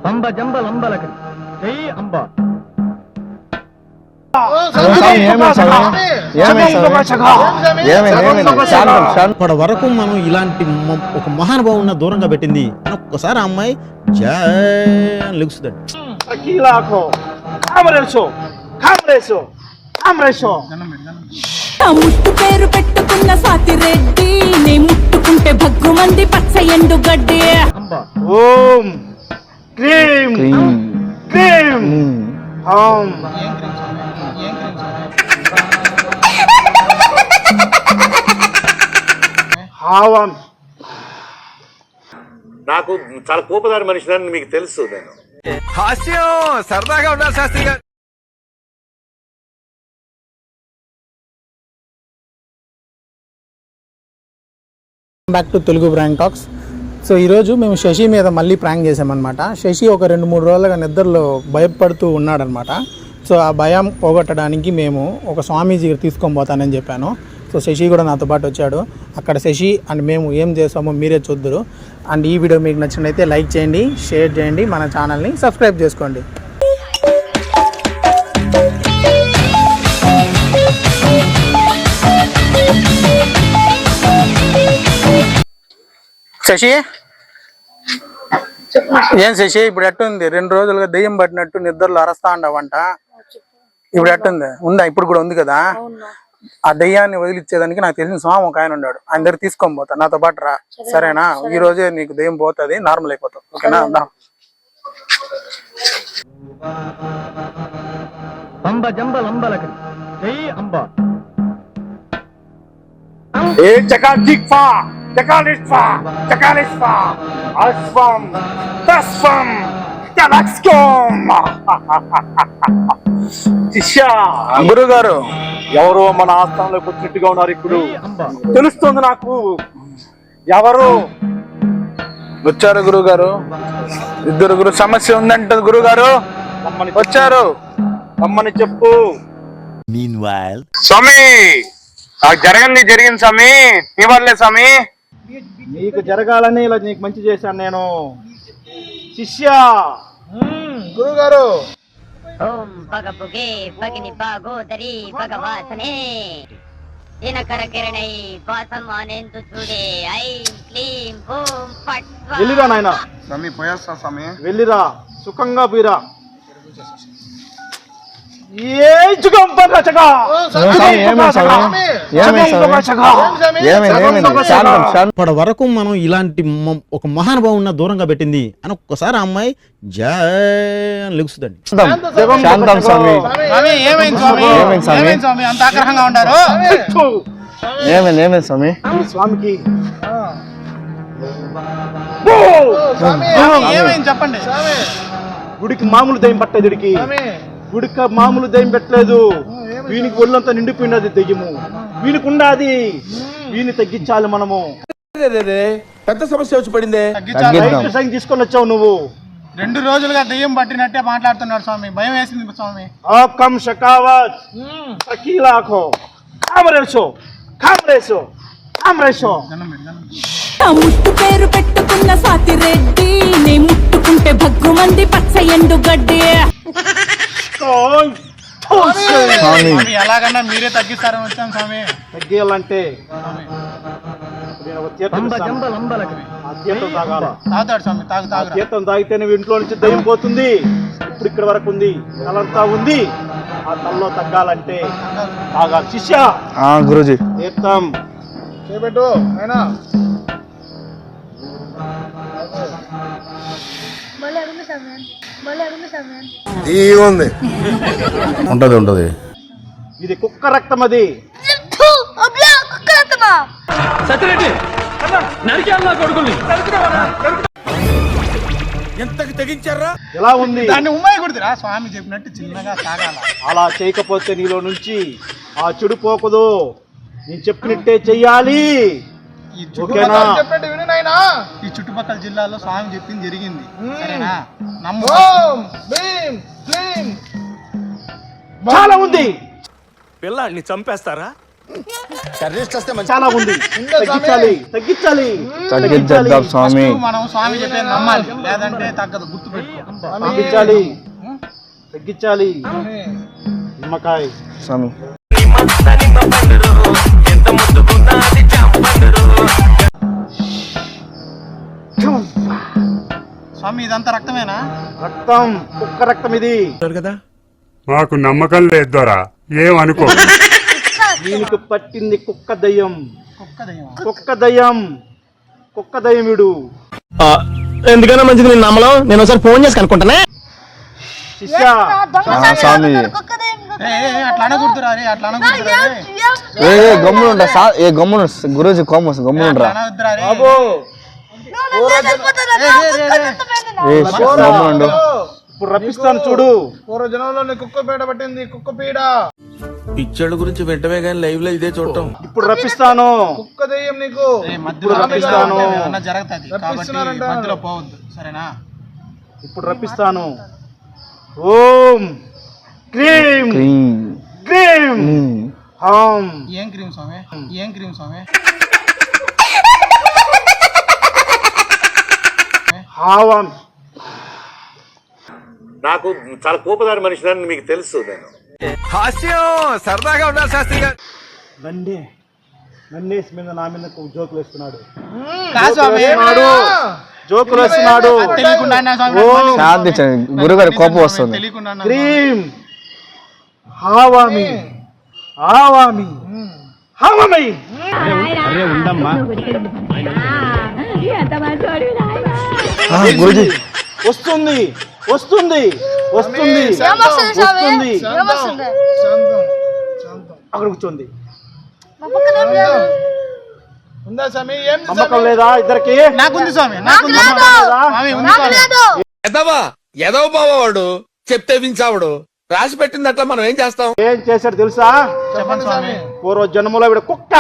అంబ జంబలంబలకి జై అంబ. ఇప్పటి వరకు మనం ఇలాంటి ఒక మహానుభావున్న దూరంగా పెట్టింది అని ఒక్కసారి అమ్మాయి లెగుస్తుంది. ముట్టు పేరు పెట్టుకున్న సాతిరెడ్డి నీ ముట్టుకుంటే భగ్గు మంది పచ్చ ఎండు గడ్డి. ఓం క్రీం క్రీం ఓం. నాకు చాలా కోపదారి మనిషిని మీకు తెలుసు. నేను హాస్యం సరదాగా ఉండాలి శాస్త్రి గారు. Back to Telugu prank talks. So ఈరోజు మేము శశి మీద మళ్ళీ ప్రాంక్ చేసామన్నమాట. శశి ఒక 2-3 రోజులుగా నిద్రలో భయపడుతూ ఉన్నాడనమాట. సో ఆ భయం పోగొట్టడానికి మేము ఒక స్వామీజీ తీసుకొని పోతానని చెప్పాను. సో శశి కూడా నాతో పాటు వచ్చాడు. అక్కడ శశి అండ్ మేము ఏం చేసామో మీరే చూద్దరు. అండ్ ఈ వీడియో మీకు నచ్చినట్లయితే లైక్ చేయండి, షేర్ చేయండి, మన ఛానల్ని సబ్స్క్రైబ్ చేసుకోండి. శశి ఏం శశి ఇప్పుడు ఎట్టుంది? 2 రోజులుగా దెయ్యం పట్టినట్టు నిద్రలో అరస్తా ఉండవంట. ఇప్పుడు ఎట్టుంది? ఉందా? ఇప్పుడు కూడా ఉంది కదా. ఆ దెయ్యాన్ని వదిలిచ్చేదానికి నాకు తెలిసిన స్వామి ఒక ఆయన ఉన్నాడు. ఆయన దగ్గర తీసుకొని పోతా, నాతో పాటు రా. సరేనా? ఈ రోజే నీకు దెయ్యం పోతుంది, నార్మల్ అయిపోతావు. ఓకేనా? అంబ జంబలంబలకి జై అంబ. ఏ చకాలిస్ఫా చకాలిస్ఫా చకాలిస్ఫా అస్ఫం తస్ఫం తలక్స్కోం. గురుగారు ఎవరో మన ఆస్థానంలోకి వచ్చినట్టుగా ఉన్నారు. ఇప్పుడు తెలుస్తుంది నాకు ఎవరు వచ్చారు. గురుగారు ఇద్దరు సమస్య ఉందంట. గురుగారు వచ్చారు, రమ్మని చెప్పు. స్వామి జరిగింది స్వామి, నీ వల్లే స్వామి. నీకు జరగాలని ఇలా నీకు మంచి చేశాను నేను. శిష్య గురుగారు. ఓం పగపుగే పగిని పాగోదరి భగవాసనే దినకర కిరణై పాసమానేందు చూడే ఐం క్లీం ఓం ఫట్. వెళ్ళిరా నాయన స్వామి, పోయేస్తా స్వామి. వెళ్ళిరా, సుఖంగా పోయిరా. ఇప్పటి వరకు మనం ఇలాంటి ఒక మహానుభావున్న దూరంగా పెట్టింది అని ఒక్కసారి అమ్మాయి లెగుస్తుందండి. ఏమైంది స్వామి? స్వామికి చెప్పండి. గుడికి మామూలు దయ్యం పట్టలేదు. గుడికి మామూలు దయ్యం పెట్టలేదు. వీనికి ఒళ్ళంతా నిండిపోయినది దెయ్యము. వీనికి ఉన్నది, వీని తగ్గించాలి మనము. పెద్ద సమస్య వచ్చి పడింది. తీసుకొని వచ్చావు నువ్వు. 2 రోజులుగా దెయ్యం పట్టినట్టే మాట్లాడుతున్నాడు స్వామి. భయం వేసింది స్వామి. కమ్ షకావత్ అకీలాఖో కామరేషో కామరేషో కామరేషో. ముట్టు పేరు పెట్టుకున్న సాతిరెడ్డి నీ ముట్టుకుంటే భగ్గు మంది పచ్చ ఎండు గడ్డి. ఎలాగన్నా మీరే తగ్గిస్తారని వచ్చాను స్వామి. తగ్గియాలంటే తాగుతాడు స్వామి. తీర్థం తాగితేనే ఇంట్లో నుంచి దయ్యం పోతుంది. ఇప్పుడు ఇక్కడ వరకు ఉంది, తలంతా ఉంది. ఆ తల్లో తగ్గాలంటే తాగాలి. శిష్య గురూజీ తీర్థం చేపెట్టు. అయినా ఉంటది. ఇది కుక్క రక్తం. అది ఎంతకు తెగించారా? ఎలా ఉంది? దాన్ని ఉమ్మాయి కొడుతురా స్వామి చెప్పినట్టు చిన్నగా తాగాల. అలా చేయకపోతే నీలో నుంచి ఆ చెడు పోకదు. నేను చెప్పినట్టే చెయ్యాలి. ఈ చుట్టుపక్కల జిల్లాలో స్వామి చెప్పింది జరిగింది. సరేనా? చాలా ఉంది. పిల్లాడిని చంపేస్తారా? చాలా ఉంది, తగ్గించాలి తగ్గించాలి తగ్గించేద్దాం స్వామి. మనం స్వామి చెప్పేది నమ్మాలి, లేదంటే తగ్గదు. గుర్తు పెట్టుకో. తగ్గించాలి తగ్గించాలి. నిమ్మకాయ స్వామి స్వామి ఇదంతా రక్తమేనా? రక్తం, కుక్క రక్తం ఇది. మాకు నమ్మకం లేదు దొరా, ఏమనుకో. దీనికి పట్టింది కుక్క దయ్యం. కుక్క దయ్యమా? కుక్క దయ్యం, కుక్క దయ్యముడు. ఎందుకన్నా మంచిది నేను నమ్మలం. నేను ఒకసారి ఫోన్ చేసి కనుక్కుంటానే. శిష్య స్వామి అట్లా అనకూడదురా రే, అట్లా అనకూడదురా రే. గమ్మునుంటా గమ్మును గురూజీ కోమస్ గమ్మునుండ్రా. అట్లా అనవద్దురా రే. బాబు గమ్మునుండు. ఇప్పుడు రప్పిస్తాను చూడు. పూర్వజనంలో కుక్క పీడ పట్టింది, కుక్క పీడ. పిక్చర్ల గురించి వెంటనే కానీ లైవ్ లో ఇదే చూడటం. ఇప్పుడు రప్పిస్తాను. కుక్క దయ్యం నీకు ఇప్పుడు రప్పిస్తాను. జరుగుతుంది కాబట్టి మధ్యలో పోవద్దు, సరేనా? ఇప్పుడు రప్పిస్తాను. ఓం క్రీం క్రీం హాం. ఏం క్రీమ్ స్వామి? ఏం క్రీమ్ స్వామి? హావం. నాకు చాలా కోపదారి మనిషిని మీకు తెలుసు. నేను హాస్యం సరదాగా ఉండాలి శాస్త్రి గారు. నన్నేసి మీద నా మీద జోకులు వేస్తున్నాడు. జోకులు వేస్తున్నాడు. శాంతి గురుగారి కోపం వస్తుంది. క్రీం హావామి హావామి హావామి. గురుజీ వస్తుంది వస్తుంది వస్తుంది వస్తుంది. అక్కడ కూర్చోండి. ఉందా స్వామి? ఏం నమ్మకం లేదా ఇద్దరికి? నాకుంది స్వామి, ఎదవ బావాడు చెప్తే వించావుడు రాసి పెట్టింది అట్లా మనం ఏం చేస్తాం? ఏం చేశాడు తెలుసా? చెప్పండి స్వామి. పూర్వ జన్మలో వీడు కుక్క.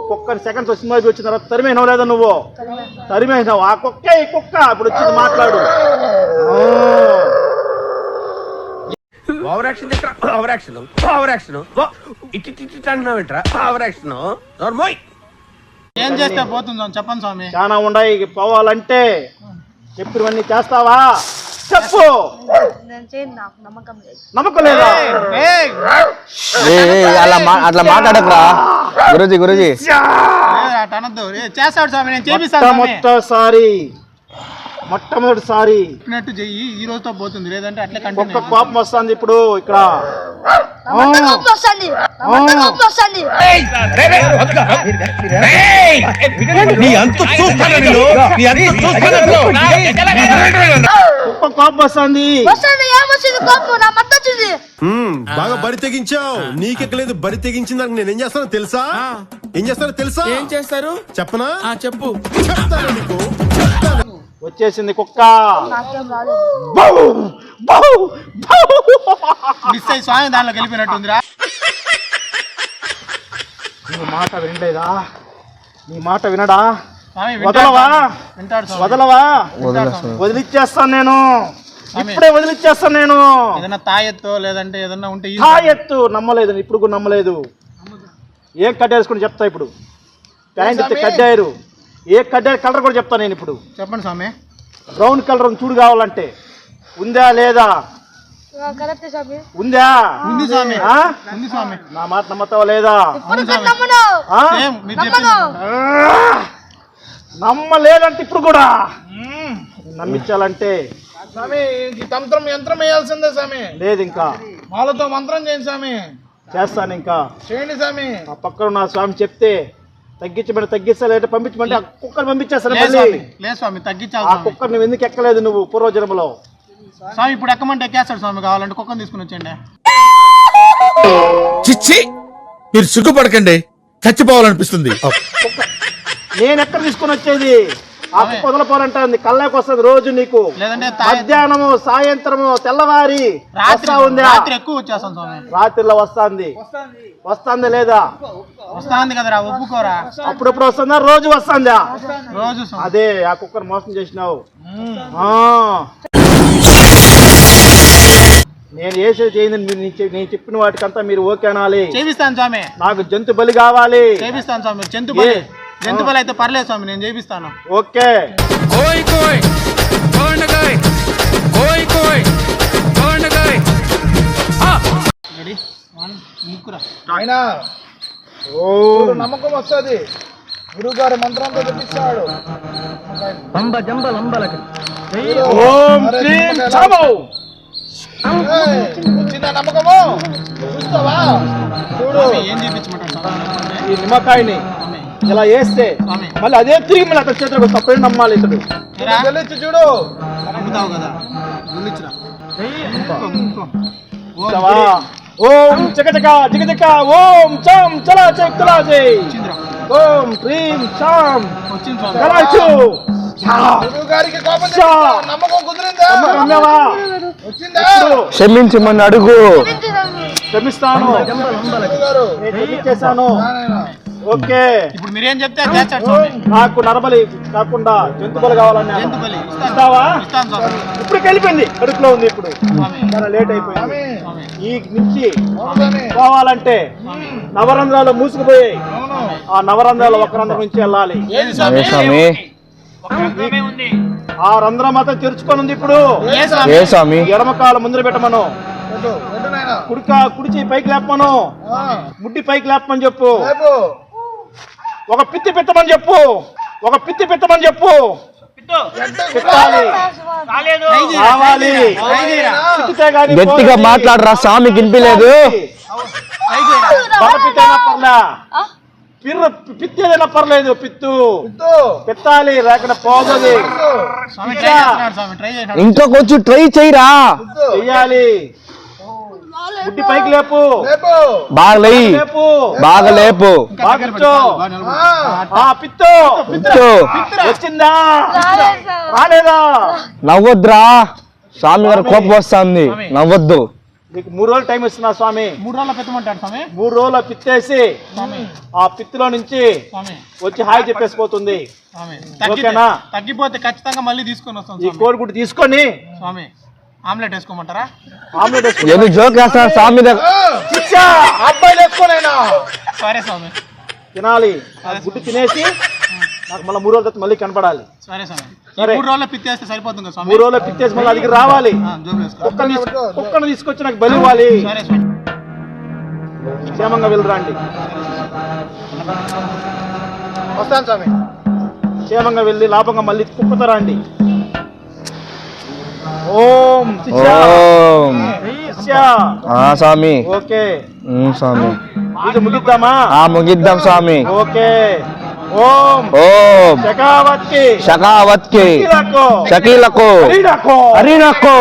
ఒక్కొక్కరి సెకండ్స్ సినిమా వచ్చిన తర్వాత తరిమేనావు లేదా? నువ్వు తరిమేసినావు. ఆ కుక్క ఈ కుక్క ఇప్పుడు వచ్చింది మాట్లాడు. Over action over action over action ఇటు అంటున్నావు ఏంట్రా? ఓవర్ యాక్షన్ నోర్మోయ్. ఏం చేస్తే పోతుందో చెప్పండి స్వామి. చాలా ఉన్నాయి పోవాలంటే. చెప్పినవన్నీ చేస్తావా? చెప్పు. నమ్మకం లేదా? అట్లా మాట్లాడకురా గురూజీ. గురూజీ అనద్దు. చేస్తాడు స్వామి, నేను చేపిస్తాను. మొట్టమొదటిసారి చెయ్యి. ఈ రోజుతో పోతుంది, లేదంటే అట్లే ఒక్క కంటిన్యూ. కోపం వస్తుంది ఇప్పుడు ఇక్కడ. ఒక్క కోపం వస్తుంది. బాగా బరి తెగించావు. నీకెక్కలేదు బరి తెగించిందానికి నేనేం చేస్తానో తెలుసా? ఏం చేస్తానో తెలుసా? ఏం చేస్తారు చెప్పనా? చెప్పు. చెప్తాను నీకు. వచ్చేసింది కుక్క. మిస్ అయ్యి స్వామి దానిలోకి వెళ్ళిపోయినట్టుందిరా. నీ మాట వినలేదా? నీ మాట వినడా? స్వామి వదలవా? వింటాడు స్వామి. వదలవా? వదిలిచ్చేస్తాను నేను. ఇప్పుడే వదిలిచ్చేస్తాను నేను. ఏదైనా తాయెత్తు లేదంటే ఏదన్నా ఉంటే తాయెత్తు నమ్మలేదు. ఇప్పుడు కూడా నమ్మలేదు. ఏం కట్టేసుకుని చెప్తా ఇప్పుడు. ప్యాంట్ కడ్డారు. ఏ కడ్డారు కలర్ కూడా చెప్తా నేను ఇప్పుడు. చెప్పండి స్వామి. బ్రౌన్ కలర్ చూడు కావాలంటే ఉందా లేదా? ఉందా? ఉంది స్వామి. ఉంది స్వామి. నా మాట నమ్మతావా లేదా? సేమ్ మీరు చెప్పింది. నమ్మలేదంటే ఇప్పుడు కూడా నమ్మించాలంటే స్వామి ఈ తంత్రం యంత్రం వేయాల్సిందే స్వామి. లేదు ఇంకా. వాళ్ళతో మంత్రం చేయండి స్వామి. చేస్తాను ఇంకా. చేయండి స్వామి. ఆ పక్కన నా స్వామి చెప్తే తగ్గించమంటే తగ్గిస్తలేట, పంపించమంటే ఆ కుక్కను పంపించేస్తాను. లేదు స్వామి, తగ్గించాలి ఆ స్వామి. కుక్కర్ నువ్వు ఎందుకు ఎక్కలేదు నువ్వు పూర్వజన్మలో? స్వామి ఇప్పుడు ఎక్కమంటే ఎక్కేస్తాడు స్వామి. కావాలంటే కుక్కను తీసుకుని వచ్చేయండి. చిచ్చి మీరు సిగ్గుపడకండి, చచ్చిపోవాలనిపిస్తుంది. నేను ఎక్కడ తీసుకుని వచ్చేది? ఆ కుక్క వదలపోరంటుంది. కళ్ళకి వస్తుంది రోజు నీకు. లేదంటే మధ్యాహ్నము సాయంత్రము తెల్లవారి ఉందా? రాత్రి ఎక్కువ వచ్చేస్తాను స్వామి. రాత్రిలో వస్తుంది. వస్తుంది లేదా? వస్తాంది కదరా, ఒప్పుకోరా. అప్పుడప్పుడు వస్తుందా? రోజు వస్తుందా? రోజు అదే ఆ కుక్కను మోసం చేసినావు. నేను వేసేది చేయండి మీరు నేను చెప్పిన వాటికంతా మీరు ఓకే అనాలి. చేపిస్తాను స్వామి. నాకు జంతు బలి కావాలి. చేపిస్తాను స్వామి. జంతు బలి అయితే పర్లేదు స్వామి, నేను చేపిస్తాను. ఓకే. రెడీ 1 ముక్కురా. నమ్మకం వస్తుంది. గురువు గారి మంత్రంతో చెప్పిస్తాడు. ఓం శ్రీం చామో. వచ్చిందా నమ్మకము? చూస్తావా? చూడు ఏం చేపించమంటారు? ఈ నిమ్మకాయని ఇలా వేస్తే మళ్ళీ అదే తిరిగి మళ్ళీ అతని చేతిలో తప్పని నమ్మాలి. ఇతడు తెలిసి చూడు. నమ్ముతావు కదా, ఓం చకచక జిగజక ఓం చం చలా చలా జై ఓం హ్రీం చాం కలాచు. క్షమించమని అడుగు. క్షమిస్తాను. చేశాను. ఓకే. ఇప్పుడు మీరేం చెప్తే చేస్తాడు స్వామి. నాకు నరబలి కాకుండా జంతు బలి కావాలని. ఇస్తావా? ఇప్పుడు వెళ్ళిపోయింది, కడుపులో ఉంది. ఇప్పుడు చాలా లేట్ అయిపోయింది. ఈ నుంచి పోవాలంటే నవరంధ్రాలు మూసుకుపోయాయి. ఆ నవరంధ్రాలు ఒక రంధ్రం నుంచి వెళ్ళాలి. ఆ రంధ్రం మాత్రం తెరుచుకొని ఉంది. ఇప్పుడు ఎడమకాల ముందర పెట్టమను. కుడి చెయ్యి పైకి లేపమను. ముడ్డి పైకి లేపమని చెప్పు. ఒక పిత్తి పెట్టమని చెప్పు. ఒక పిత్తి పెట్టమని చెప్పు. గట్టిగా మాట్లాడరా స్వామి, వినిపించలేదు. పిత్తి ఏదైనా పర్లేదు. పిత్తు పెట్టాలి, లేకుండా పోగది. ఇంకా కొంచెం ట్రై చేయరా. చెయ్యాలి. ముడ్డి పైకి లేపు. బాగా లేపు. బాగా లేపు. పిత్తు వచ్చిందా రాలేదా? నవ్వొద్దురా, స్వామి గారు కోపం వస్తుంది. నవ్వొద్దు. మీకు 3 రోజులు టైం ఇస్తున్నా స్వామి. 3 రోజుల పెట్టమంటాడు స్వామి. 3 రోజుల పిత్తేసి ఆ పిత్తులో నుంచి వచ్చి హాయి చెప్పేసిపోతుంది. ఓకేనా? తగ్గిపోతే ఖచ్చితంగా మళ్ళీ తీసుకొని వస్తాం. ఈ కోడిగుడ్డు తీసుకొని స్వామి ఆమ్లెట్ వేసుకోమంటారా? ఆమ్లెట్ ఎందుకు జోక్ వేస్తాను స్వామి దగ్గర? అబ్బాయిలు వేసుకోనైనా సరే స్వామి. తినాలి. గుడ్డు తినేసి నాకు మళ్ళీ 3 రోజుల తర్వాత మళ్ళీ కనపడాలి. సరే స్వామి. 3 రోజుల్లో పిత్తేస్తే సరిపోతుంది స్వామి. 3 రోజుల్లో పిత్తేసి మళ్ళీ అదికి రావాలి. కుక్కను తీసుకొచ్చి నాకు బలి ఇవ్వాలి. క్షేమంగా వెళ్ళరండి. వస్తాను స్వామి. క్షేమంగా వెళ్ళి లాభంగా మళ్ళీ కుక్కతో రండి. ఓం స్వామి. ఓకే స్వామి. పూజ ముగిద్దామా? ముగిద్దాం స్వామి. ఓకే. ఓం శకావత్కి షకీలకు హరినకు.